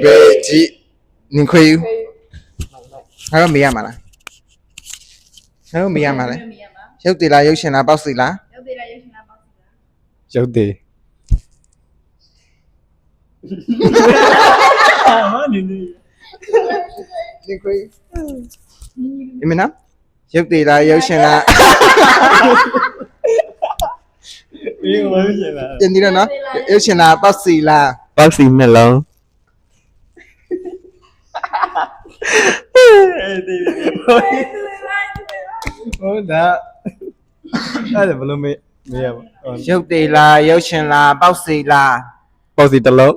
对，你可以，还有没呀嘛啦？还有没呀嘛嘞？有对啦，有钱啦，报税啦。ရုပ်သေး你可以，你们呢？有对啦，有钱啦。 မင်းဘာဖြစ်လာ 真的呢？有钱啦，报税啦。 ပေါ့စီနှလုံးဟုတ်ဒါအဲ့ဒါဘယ်လိုမေးရပါ 有对啦，有钱啦，报税啦。 ပေါ့စီတစ်လုံး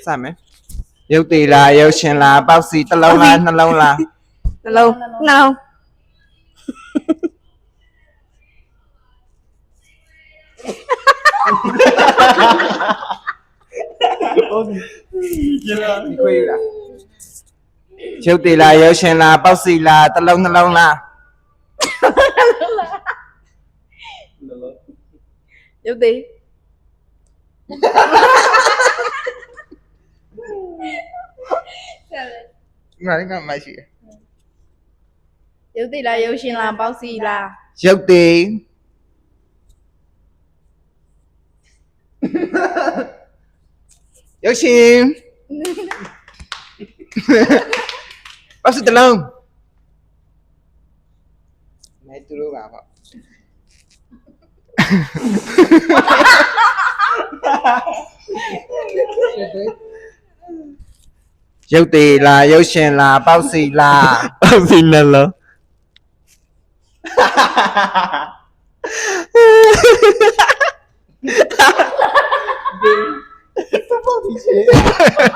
啥没？有对啦，有钱啦，报税一笼啦，2笼啦。 နှလုံး 你可以啦。有对啦，有钱啦，报税啦，一笼2笼啦。 ရုပ်သေး 哪里看买去？ ရုပ်သေးလားရုပ်ရှင်လားပေါက်စီလား 有对。有钱。报税一笼。没嘟噜吧？好。 有对啦，有钱啦，报税啦。 ပေါ့စီနှလုံး